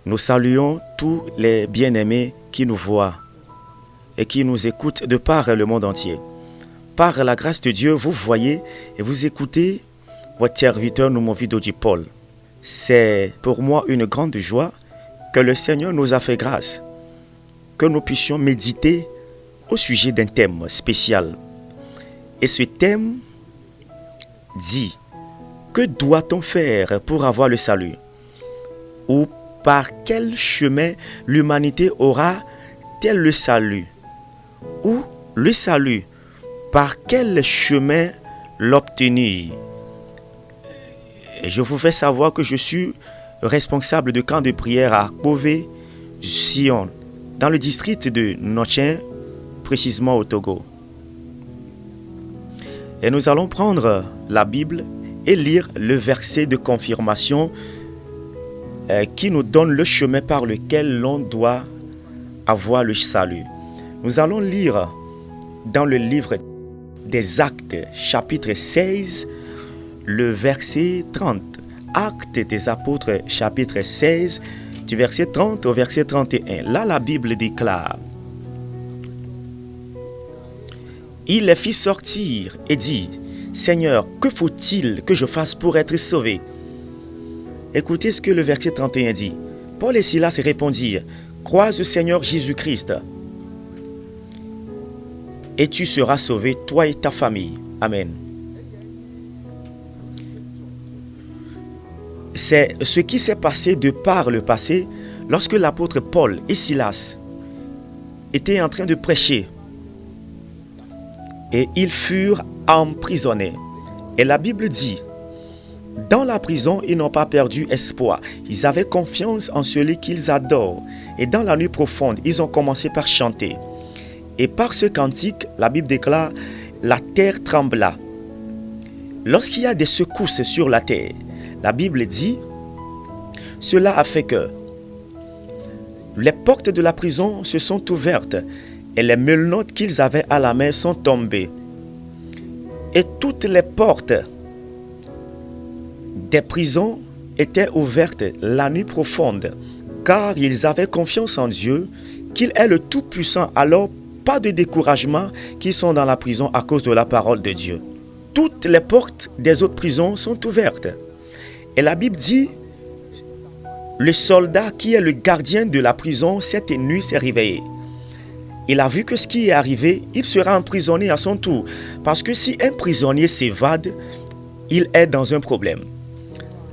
Nous saluons tous les bien-aimés qui nous voient et qui nous écoutent de par le monde entier. Par la grâce de Dieu, vous voyez et vous écoutez votre serviteur Noumovidoji Paul. C'est pour moi une grande joie que le Seigneur nous a fait grâce, que nous puissions méditer au sujet d'un thème spécial. Et ce thème dit: que doit-on faire pour avoir le salut? Ou par quel chemin l'humanité aura-t-elle le salut? Ou le salut, par quel chemin l'obtenir? Je vous fais savoir que je suis responsable de camp de prière à Kové, Sion, dans le district de Notchen, précisément au Togo. Et nous allons prendre la Bible et lire le verset de confirmation qui nous donne le chemin par lequel l'on doit avoir le salut. Nous allons lire dans le livre des Actes, chapitre 16, le verset 30. Actes des Apôtres, chapitre 16, du verset 30 au verset 31. Là, la Bible déclare: il les fit sortir et dit: Seigneur, que faut-il que je fasse pour être sauvé? Écoutez ce que le verset 31 dit. Paul et Silas répondirent: crois au Seigneur Jésus-Christ, et tu seras sauvé, toi et ta famille. Amen. C'est ce qui s'est passé de par le passé lorsque l'apôtre Paul et Silas étaient en train de prêcher. Et ils furent emprisonnés. Et la Bible dit: dans la prison, ils n'ont pas perdu espoir. Ils avaient confiance en celui qu'ils adorent. Et dans la nuit profonde, ils ont commencé par chanter. Et par ce cantique, la Bible déclare: la terre trembla. Lorsqu'il y a des secousses sur la terre, la Bible dit: cela a fait que les portes de la prison se sont ouvertes et les menottes qu'ils avaient à la main sont tombées. Et toutes les portes des prisons étaient ouvertes la nuit profonde, car ils avaient confiance en Dieu, qu'il est le Tout-Puissant. Alors, pas de découragement qu'ils sont dans la prison à cause de la parole de Dieu. Toutes les portes des autres prisons sont ouvertes. Et la Bible dit: le soldat qui est le gardien de la prison cette nuit s'est réveillé. Il a vu que ce qui est arrivé, il sera emprisonné à son tour. Parce que si un prisonnier s'évade, il est dans un problème.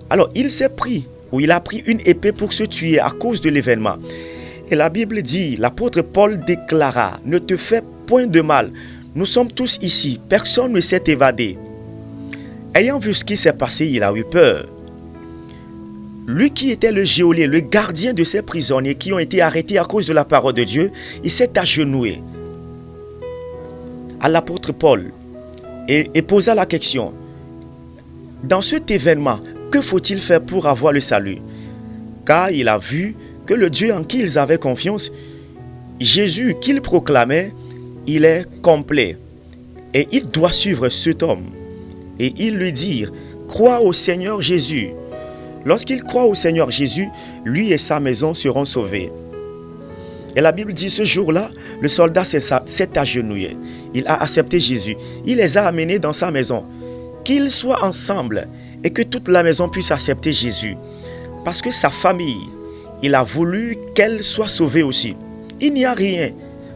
Alors il a pris une épée pour se tuer à cause de l'événement. Et la Bible dit, l'apôtre Paul déclara: ne te fais point de mal, nous sommes tous ici, personne ne s'est évadé. Ayant vu ce qui s'est passé, il a eu peur. Lui qui était le geôlier, le gardien de ces prisonniers qui ont été arrêtés à cause de la parole de Dieu, il s'est agenouillé à l'apôtre Paul et posa la question: dans cet événement, que faut-il faire pour avoir le salut? Car il a vu que le Dieu en qui ils avaient confiance, Jésus qu'il proclamait, il est complet. Et il doit suivre cet homme. Et il lui dit: crois au Seigneur Jésus. Lorsqu'il croit au Seigneur Jésus, lui et sa maison seront sauvés. Et la Bible dit: ce jour-là, le soldat s'est agenouillé. Il a accepté Jésus. Il les a amenés dans sa maison. Qu'ils soient ensemble et que toute la maison puisse accepter Jésus. Parce que sa famille, il a voulu qu'elle soit sauvée aussi. Il n'y a rien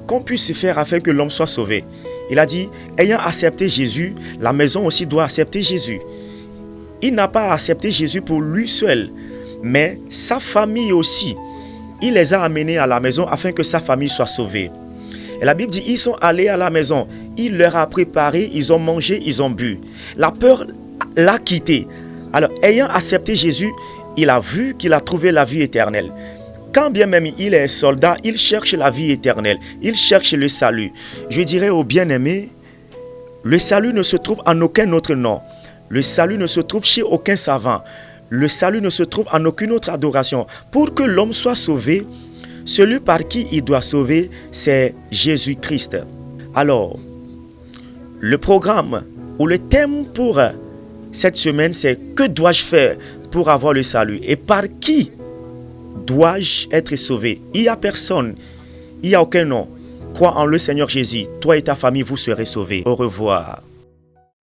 qu'on puisse faire afin que l'homme soit sauvé. Il a dit: ayant accepté Jésus, la maison aussi doit accepter Jésus. Il n'a pas accepté Jésus pour lui seul, mais sa famille aussi. Il les a amenés à la maison afin que sa famille soit sauvée. Et la Bible dit: ils sont allés à la maison, il leur a préparé, ils ont mangé, ils ont bu. La peur l'a quitté. Alors, ayant accepté Jésus, il a vu qu'il a trouvé la vie éternelle. Quand bien même il est soldat, il cherche la vie éternelle. Il cherche le salut. Je dirais aux bien-aimés, le salut ne se trouve en aucun autre nom. Le salut ne se trouve chez aucun savant. Le salut ne se trouve en aucune autre adoration. Pour que l'homme soit sauvé, Celui par qui il doit sauver, c'est Jésus-Christ. Alors, le programme ou le thème pour cette semaine, c'est que dois-je faire pour avoir le salut et par qui dois-je être sauvé? Il n'y a personne, il n'y a aucun nom. Crois en le Seigneur Jésus, toi et ta famille, vous serez sauvés. Au revoir.